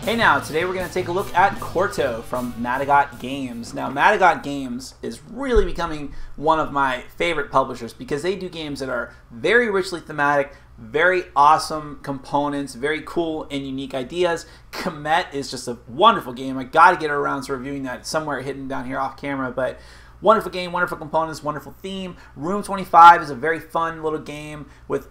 Hey now, today we're going to take a look at Corto from Madagot Games. Now, Madagot Games is really becoming one of my favorite publishers because they do games that are very richly thematic, very awesome components, very cool and unique ideas. Comet is just a wonderful game. I got to get around to reviewing that somewhere hidden down here off camera, but wonderful game, wonderful components, wonderful theme. Room 25 is a very fun little game with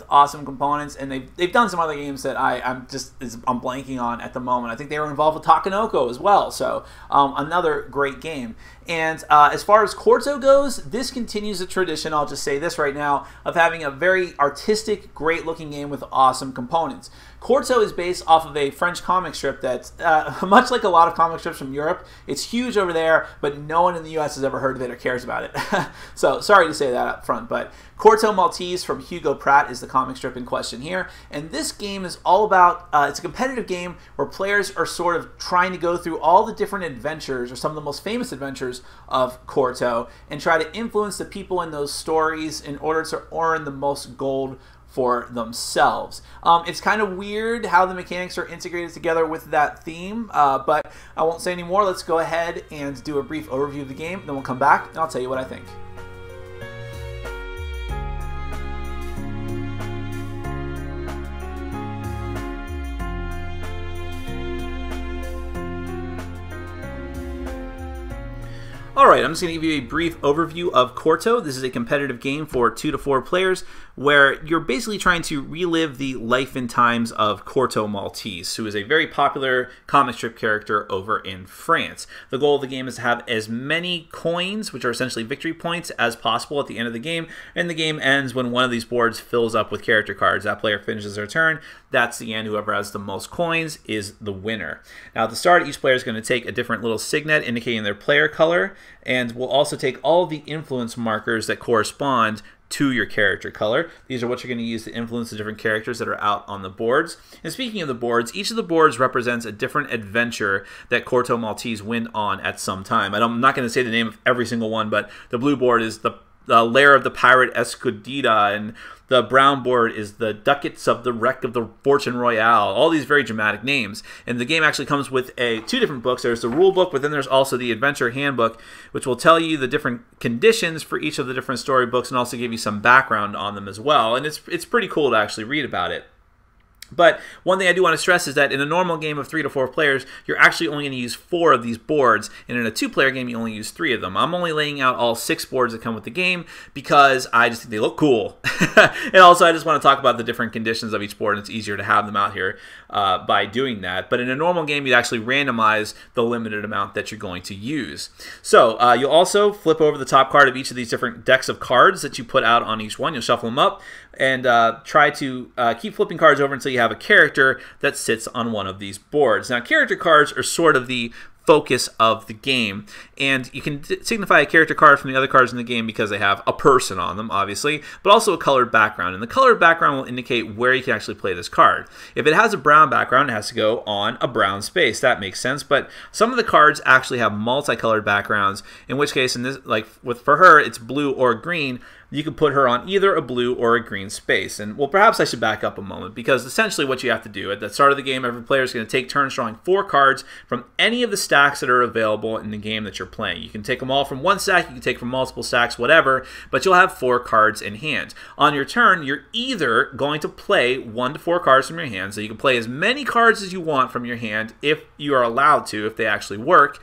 awesome components, and they've done some other games that I'm blanking on at the moment. I think they were involved with Takenoko as well, so another great game. And as far as Corto goes, this continues the tradition, I'll just say this right now, of having a very artistic, great-looking game with awesome components. Corto is based off of a French comic strip that's much like a lot of comic strips from Europe. It's huge over there, but no one in the US has ever heard of it or cares about it. So sorry to say that up front, but Corto Maltese from Hugo Pratt is the comic strip in question here. And this game is all about, it's a competitive game where players are sort of trying to go through all the different adventures, or some of the most famous adventures of Corto, and try to influence the people in those stories in order to earn the most gold for themselves. It's kind of weird how the mechanics are integrated together with that theme, but I won't say any more. Let's go ahead and do a brief overview of the game, then we'll come back and I'll tell you what I think. Alright, I'm just going to give you a brief overview of Corto. This is a competitive game for 2 to 4 players where you're basically trying to relive the life and times of Corto Maltese, who is a very popular comic strip character over in France. The goal of the game is to have as many coins, which are essentially victory points, as possible at the end of the game, and the game ends when one of these boards fills up with character cards. That player finishes their turn. That's the end. Whoever has the most coins is the winner. Now at the start, each player is going to take a different little signet indicating their player color, and we'll also take all of the influence markers that correspond to your character color. These are what you're going to use to influence the different characters that are out on the boards. And speaking of the boards, each of the boards represents a different adventure that Corto Maltese went on at some time. I'm not going to say the name of every single one, but the blue board is the lair of the pirate Escudita, and the brown board is the ducats of the wreck of the Fortune Royale. All these very dramatic names. And the game actually comes with two different books. There's the rule book, but then there's also the adventure handbook, which will tell you the different conditions for each of the different storybooks and also give you some background on them as well. And it's pretty cool to actually read about it. But one thing I do want to stress is that in a normal game of 3 to 4 players, you're actually only going to use 4 of these boards, and in a 2-player game, you only use 3 of them. I'm only laying out all 6 boards that come with the game because I just think they look cool. And also, I just want to talk about the different conditions of each board, and it's easier to have them out here by doing that. But in a normal game, you'd actually randomize the limited amount that you're going to use. So you'll also flip over the top card of each of these different decks of cards that you put out on each one. You'll shuffle them up and try to keep flipping cards over until you have a character that sits on one of these boards. Now, character cards are sort of the focus of the game, and you can signify a character card from the other cards in the game because they have a person on them, obviously, but also a colored background. And the colored background will indicate where you can actually play this card. If it has a brown background, it has to go on a brown space. That makes sense, but some of the cards actually have multicolored backgrounds, in which case, in this, like for her, it's blue or green. You can put her on either a blue or a green space. And, well, perhaps I should back up a moment, because essentially what you have to do at the start of the game, every player is going to take turns drawing 4 cards from any of the stacks that are available in the game that you're playing. You can take them all from one stack, you can take from multiple stacks, whatever, but you'll have 4 cards in hand. On your turn, you're either going to play 1 to 4 cards from your hand, so you can play as many cards as you want from your hand if you are allowed to, if they actually work.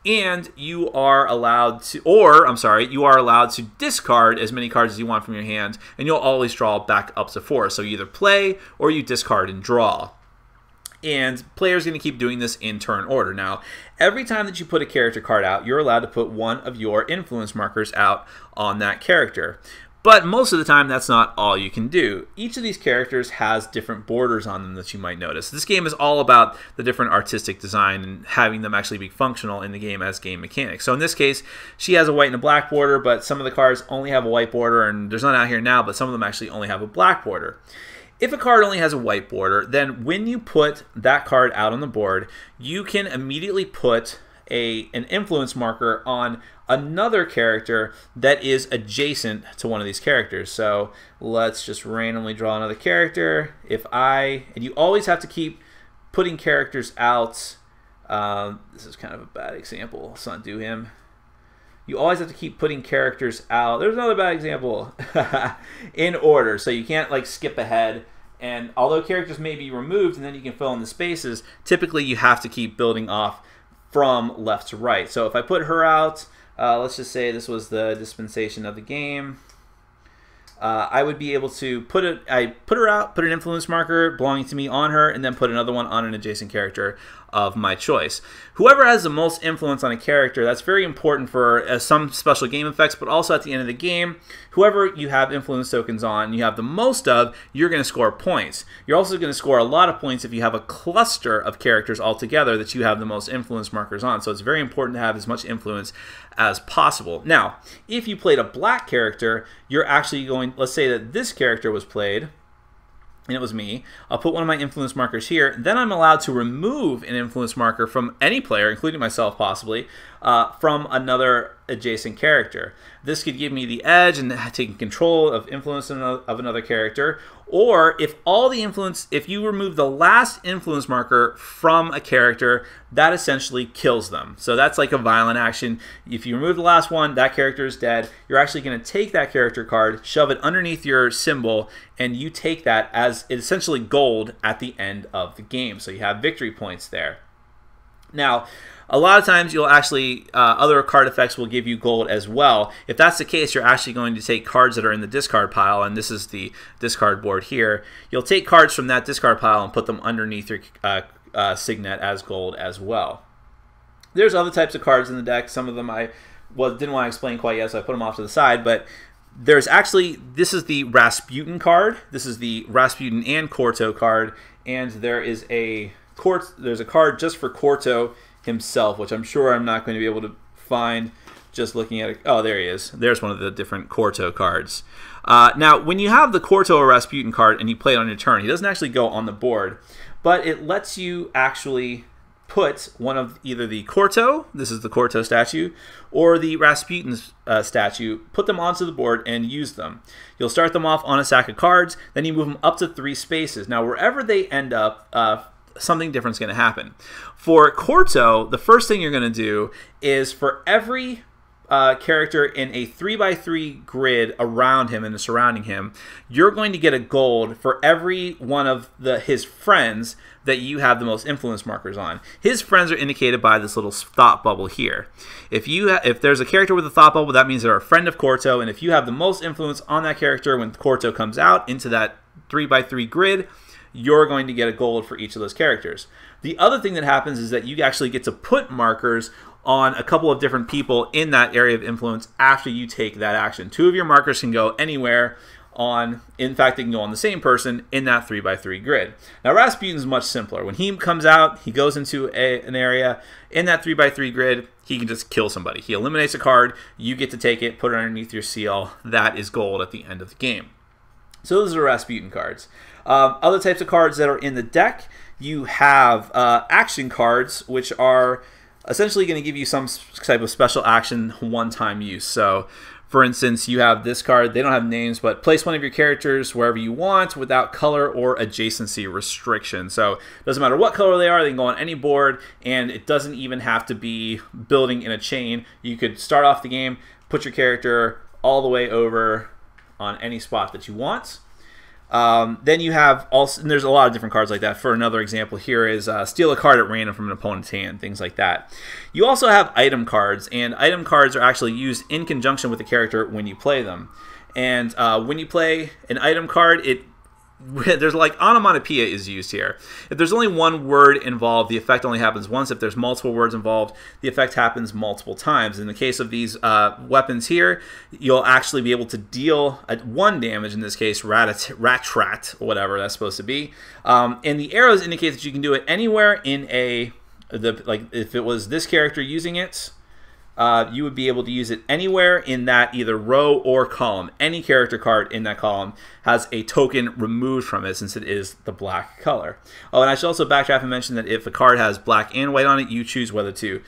And you are allowed to, you are allowed to discard as many cards as you want from your hand, and you'll always draw back up to 4. So you either play or you discard and draw. And players are going to keep doing this in turn order. Now, every time that you put a character card out, you're allowed to put 1 of your influence markers out on that character. But most of the time, that's not all you can do. Each of these characters has different borders on them that you might notice. This game is all about the different artistic design and having them actually be functional in the game as game mechanics. So in this case, she has a white and a black border, but some of the cards only have a white border, and there's none out here now, but some of them actually only have a black border. If a card only has a white border, then when you put that card out on the board, you can immediately put an influence marker on another character that is adjacent to one of these characters. So let's just randomly draw another character. And you always have to keep putting characters out. This is kind of a bad example. Let's not do him. You always have to keep putting characters out. There's another bad example. In order. So you can't like skip ahead. And although characters may be removed and then you can fill in the spaces, typically you have to keep building off from left to right. So if I put her out, let's just say this was the dispensation of the game. I would be able to put her out, put an influence marker belonging to me on her, and then put another one on an adjacent character of my choice. Whoever has the most influence on a character, that's very important for some special game effects, but also at the end of the game, whoever you have influence tokens on, you have the most of, you're going to score points. You're also going to score a lot of points if you have a cluster of characters all together that you have the most influence markers on. So it's very important to have as much influence as possible. Now, if you played a black character, you're actually going, let's say that this character was played, and it was me. I'll put one of my influence markers here. Then I'm allowed to remove an influence marker from any player, including myself possibly, from another adjacent character. This could give me the edge and taking control of influence of another character. Or if if you remove the last influence marker from a character, that essentially kills them. So that's like a violent action. If you remove the last one, that character is dead. You're actually going to take that character card, shove it underneath your symbol, and you take that as essentially gold at the end of the game. So you have victory points there. Now, a lot of times you'll actually, other card effects will give you gold as well. If that's the case, you're actually going to take cards that are in the discard pile, and this is the discard board here. You'll take cards from that discard pile and put them underneath your signet as gold as well. There's other types of cards in the deck. Some of them I didn't want to explain quite yet, so I put them off to the side, but there's actually, this is the Rasputin card. This is the Rasputin and Corto card, and there's a card just for Corto himself, which I'm sure I'm not going to be able to find just looking at it. Oh, there he is. There's one of the different Corto cards. Now, when you have the Corto or Rasputin card and you play it on your turn, he doesn't actually go on the board, but it lets you actually put one of either the Corto, this is the Corto statue, or the Rasputin statue, put them onto the board and use them. You'll start them off on a stack of cards, then you move them up to 3 spaces. Now, wherever they end up, something different is going to happen. For Corto, the first thing you're going to do is for every character in a 3x3 grid around him and surrounding him, you're going to get a gold for every one of his friends that you have the most influence markers on. His friends are indicated by this little thought bubble here. If there's a character with a thought bubble, that means they're a friend of Corto, and if you have the most influence on that character when Corto comes out into that 3x3 grid, you're going to get a gold for each of those characters. The other thing that happens is that you actually get to put markers on a couple of different people in that area of influence after you take that action. 2 of your markers can go anywhere in fact, they can go on the same person in that 3x3 grid. Now, Rasputin is much simpler. When he comes out, he goes into an area in that 3x3 grid, he can just kill somebody. He eliminates a card, you get to take it, put it underneath your seal. That is gold at the end of the game. So those are Rasputin cards. Other types of cards that are in the deck, you have action cards, which are essentially going to give you some type of special action one-time use. So, for instance, you have this card. They don't have names, but place one of your characters wherever you want without color or adjacency restriction. So it doesn't matter what color they are. They can go on any board, and it doesn't even have to be building in a chain. You could start off the game, put your character all the way over on any spot that you want. Then you have also, and there's a lot of different cards like that. For another example here is steal a card at random from an opponent's hand, things like that. You also have item cards, and item cards are actually used in conjunction with the character when you play them. And when you play an item card, there's like onomatopoeia is used here. If there's only one word involved, the effect only happens once. If there's multiple words involved, the effect happens multiple times. In the case of these weapons here, you'll actually be able to deal 1 damage, in this case, rat-trat, whatever that's supposed to be. And the arrows indicate that you can do it anywhere in like if it was this character using it, you would be able to use it anywhere in that either row or column. Any character card in that column has a token removed from it since it is the black color. Oh, and I should also backtrack and mention that if a card has black and white on it, you choose whether to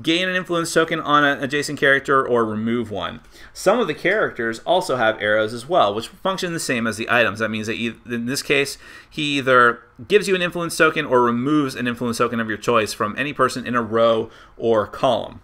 gain an influence token on an adjacent character, or remove one. Some of the characters also have arrows as well, which function the same as the items. That means that in this case, he either gives you an influence token or removes an influence token of your choice from any person in a row or column.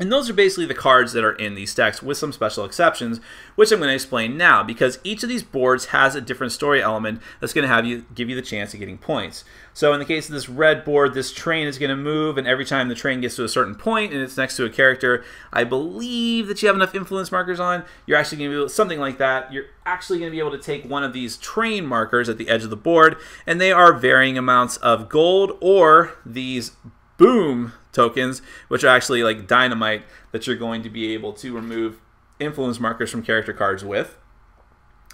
And those are basically the cards that are in these decks, with some special exceptions, which I'm going to explain now, because each of these boards has a different story element that's going to give you the chance of getting points. So in the case of this red board, this train is going to move, and every time the train gets to a certain point and it's next to a character I believe that you have enough influence markers on, you're actually going to be able to, something like that, you're actually going to be able to take one of these train markers at the edge of the board, and they are varying amounts of gold, or these boom tokens, which are actually like dynamite that you're going to be able to remove influence markers from character cards with.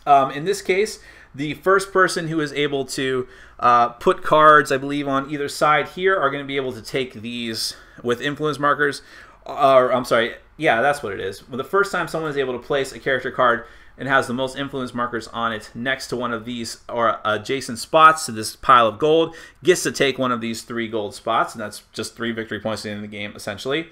In this case, the first person who is able to put cards, I believe, on either side here are going to be able to take these with influence markers. Or I'm sorry, yeah, that's what it is. Well, the first time someone is able to place a character card and has the most influence markers on it next to one of these or adjacent spots to this pile of gold gets to take one of these 3 gold spots, and that's just 3 victory points at the end of the game, essentially.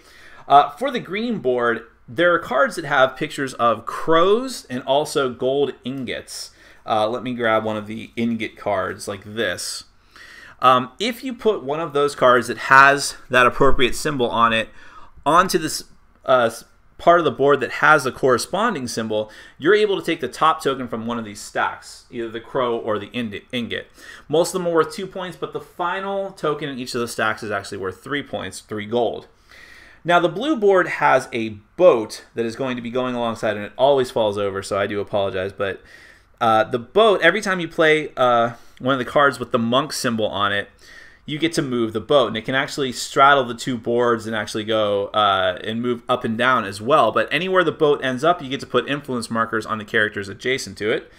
For the green board, there are cards that have pictures of crows and also gold ingots. Let me grab one of the ingot cards like this. If you put one of those cards that has that appropriate symbol on it onto this part of the board that has a corresponding symbol, you're able to take the top token from one of these stacks, either the crow or the ingot. Most of them are worth 2 points, but the final token in each of the stacks is actually worth 3 points, 3 gold. Now the blue board has a boat that is going to be going alongside, and it always falls over, so I do apologize, but the boat, every time you play one of the cards with the monk symbol on it, you get to move the boat, and it can actually straddle the 2 boards and actually go and move up and down as well. But anywhere the boat ends up, you get to put influence markers on the characters adjacent to it,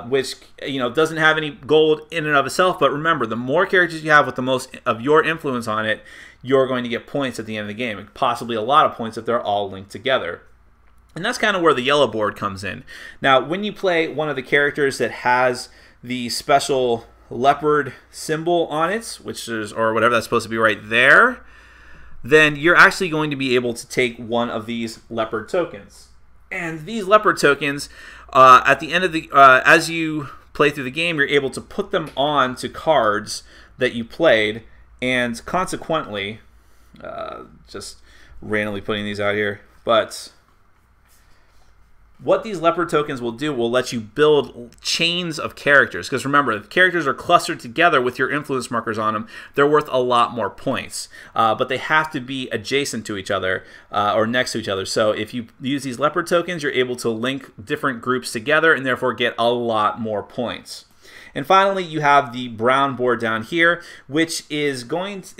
which doesn't have any gold in and of itself. But remember, the more characters you have with the most of your influence on it, you're going to get points at the end of the game, and possibly a lot of points if they're all linked together. And that's kind of where the yellow board comes in. Now, when you play one of the characters that has the special leopard symbol on it, which is, or whatever that's supposed to be right there, then you're actually going to be able to take one of these leopard tokens. And these leopard tokens, at the end of the, as you play through the game, you're able to put them on to cards that you played, and consequently, just randomly putting these out here, but what these leopard tokens will do will let you build chains of characters. Because remember, if characters are clustered together with your influence markers on them, they're worth a lot more points. But they have to be adjacent to each other or next to each other. So if you use these leopard tokens, you're able to link different groups together and therefore get a lot more points. And finally, you have the brown board down here, which is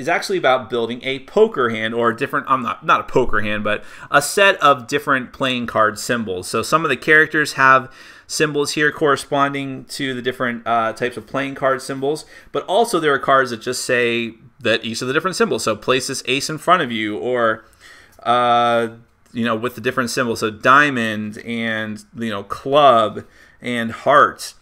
actually about building a poker hand, or a different, not a poker hand, but a set of different playing card symbols. So some of the characters have symbols here corresponding to the different types of playing card symbols, but also there are cards that just say that each of the different symbols. So place this ace in front of you, or with the different symbols. So diamond and club and heart.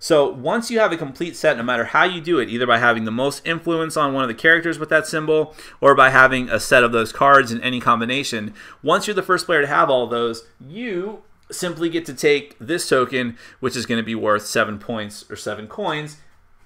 So once you have a complete set, no matter how you do it, either by having the most influence on one of the characters with that symbol, or by having a set of those cards in any combination, once you're the first player to have all those, you simply get to take this token, which is going to be worth 7 points or 7 coins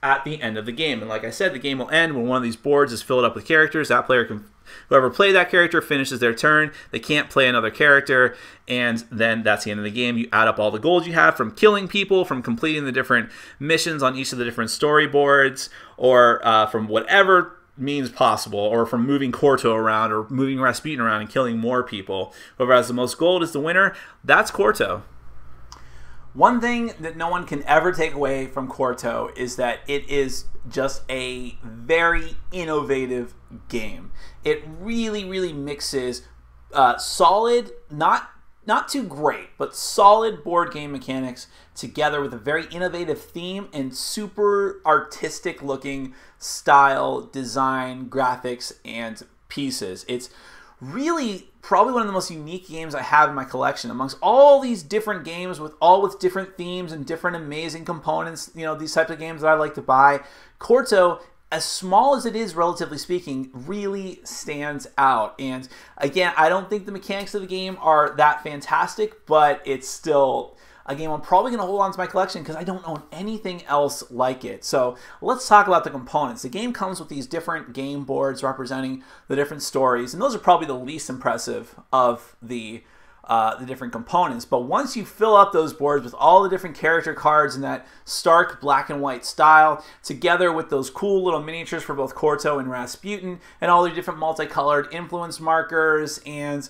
at the end of the game. And like I said, the game will end when one of these boards is filled up with characters. That player can, whoever played that character finishes their turn. They can't play another character, and then that's the end of the game. You add up all the gold you have from killing people, from completing the different missions on each of the different storyboards, or from whatever means possible, or from moving Corto around, or moving Rasputin around and killing more people. Whoever has the most gold is the winner. That's Corto. One thing that no one can ever take away from Corto is that it is just a very innovative game. It really, really mixes solid, not too great, but solid board game mechanics together with a very innovative theme and super artistic looking style, design, graphics, and pieces. It's really probably one of the most unique games I have in my collection. Amongst all these different games with different themes and different amazing components, these types of games that I like to buy, Corto as small as it is, relatively speaking, really stands out. And again, I don't think the mechanics of the game are that fantastic, but it's still a game I'm probably going to hold on to my collection because I don't own anything else like it. So let's talk about the components. The game comes with these different game boards representing the different stories, and those are probably the least impressive of the different components. But once you fill up those boards with all the different character cards in that stark black and white style, together with those cool little miniatures for both Corto and Rasputin, and all the different multicolored influence markers, and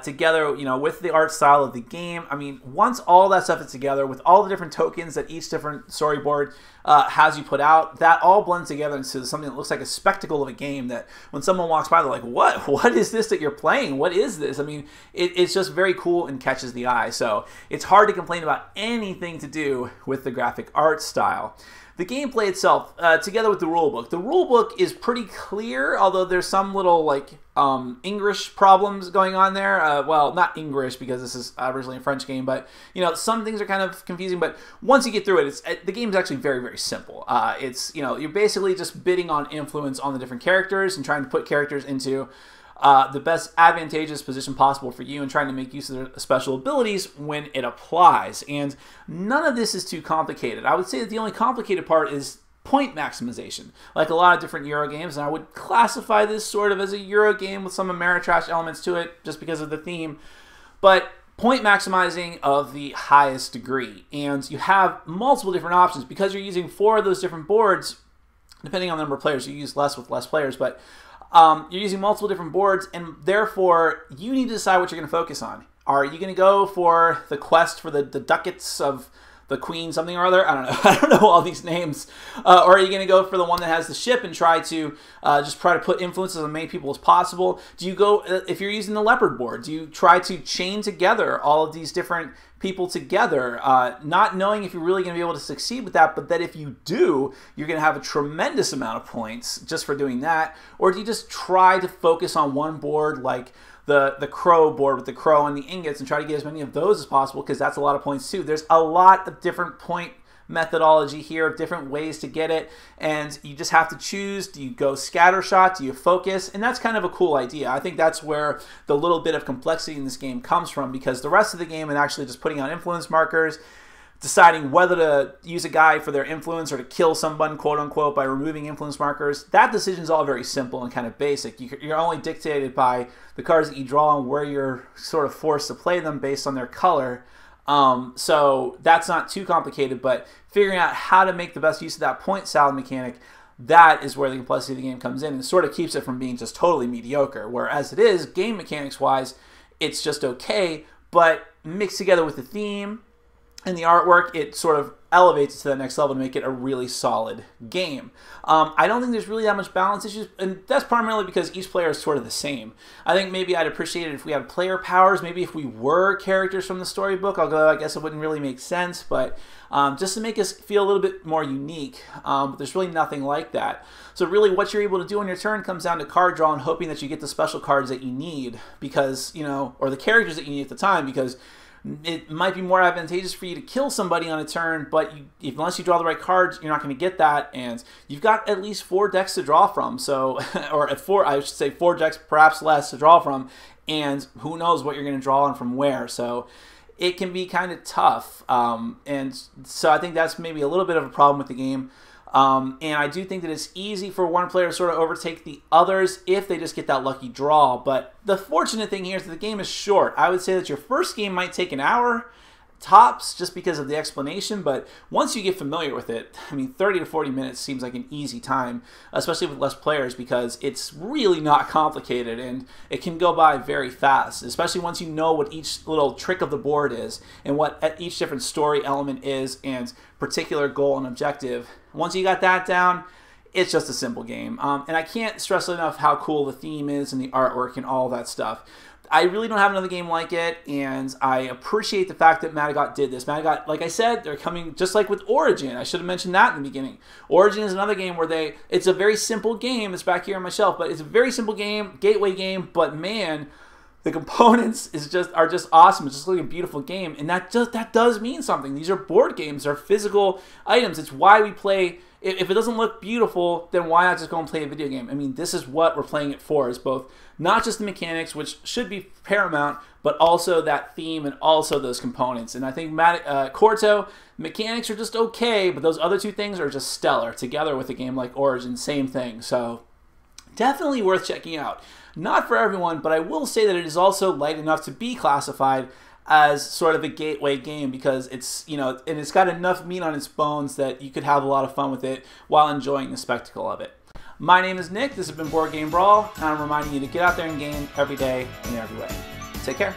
together, you know, with the art style of the game. I mean, once all that stuff is together with all the different tokens that each different storyboard has you put out, that all blends together into something that looks like a spectacle of a game that when someone walks by, they're like, what is this that you're playing? What is this? I mean, it's just very cool and catches the eye. So it's hard to complain about anything to do with the graphic art style. The gameplay itself, together with the rulebook. The rulebook is pretty clear, although there's some little like English problems going on there. Well, not English because this is originally a French game, but you know, some things are kind of confusing. But once you get through it, the game is actually very, very simple. It's, you know, you're basically just bidding on influence on the different characters and trying to put characters into the best advantageous position possible for you and trying to make use of their special abilities when it applies. And none of this is too complicated. I would say that the only complicated part is point maximization, like a lot of different Euro games, and I would classify this sort of as a Euro game with some Ameritrash elements to it just because of the theme, but point maximizing of the highest degree. And you have multiple different options because you're using 4 of those different boards. Depending on the number of players, you use less with less players, but you're using multiple different boards, and therefore you need to decide what you're going to focus on. Are you going to go for the quest for the ducats of the queen something or other? I don't know. I don't know all these names. Or are you going to go for the one that has the ship and try to just try to put influences on as many people as possible? Do you go, if you're using the leopard board, do you try to chain together all of these different people together, not knowing if you're really going to be able to succeed with that, but that if you do, you're going to have a tremendous amount of points just for doing that? Or do you just try to focus on one board like the crow board with the crow and the ingots and try to get as many of those as possible, because that's a lot of points too. There's a lot of different point methodology here, different ways to get it, and you just have to choose. Do you go scattershot? Do you focus? And that's kind of a cool idea. I think that's where the little bit of complexity in this game comes from, because the rest of the game and actually just putting out influence markers, deciding whether to use a guy for their influence or to kill someone, quote unquote, by removing influence markers, that decision is all very simple and kind of basic. You're only dictated by the cards that you draw and where you're sort of forced to play them based on their color. So that's not too complicated, but figuring out how to make the best use of that point salad mechanic, that is where the complexity of the game comes in and sort of keeps it from being just totally mediocre. Whereas it is, game mechanics wise, it's just okay, but mixed together with the theme and the artwork, it sort of elevates it to the next level to make it a really solid game. I don't think there's really that much balance issues, and that's primarily because each player is sort of the same. I think maybe I'd appreciate it if we had player powers, maybe if we were characters from the storybook, although I guess it wouldn't really make sense, but just to make us feel a little bit more unique. But there's really nothing like that. So really what you're able to do on your turn comes down to card draw and hoping that you get the special cards that you need, because, you know, or the characters that you need at the time, because it might be more advantageous for you to kill somebody on a turn, but unless you draw the right cards, you're not going to get that, and you've got at least 4 decks to draw from, so, or I should say 4 decks, perhaps less, to draw from, and who knows what you're going to draw on from where, so it can be kind of tough, and so I think that's maybe a little bit of a problem with the game. And I do think that it's easy for one player to sort of overtake the others if they just get that lucky draw. But the fortunate thing here is that the game is short. I would say that your first game might take an hour tops just because of the explanation, but once you get familiar with it, I mean, 30 to 40 minutes seems like an easy time, especially with less players, because it's really not complicated and it can go by very fast, especially once you know what each little trick of the board is and what each different story element is and particular goal and objective. Once you got that down, it's just a simple game. And I can't stress enough how cool the theme is and the artwork and all that stuff. I really don't have another game like it, and I appreciate the fact that Matagot did this. Matagot, like I said, they're coming just like with Origin. I should have mentioned that in the beginning. Origin is another game where it's a very simple game. It's back here on my shelf, but it's a very simple game, gateway game, but man, The components are just awesome. It's just like a beautiful game, and that does mean something. These are board games. They're physical items. It's why we play. If it doesn't look beautiful, then why not just go and play a video game? I mean, this is what we're playing it for, is both not just the mechanics, which should be paramount, but also that theme and also those components. And I think Corto, mechanics are just okay, but those other two things are just stellar. Together with a game like Origin, same thing. So definitely worth checking out. Not for everyone, but I will say that it is also light enough to be classified as sort of a gateway game, because it's, you know, and it's got enough meat on its bones that you could have a lot of fun with it while enjoying the spectacle of it. My name is Nick. This has been Board Game Brawl, and I'm reminding you to get out there and game every day in every way. Take care.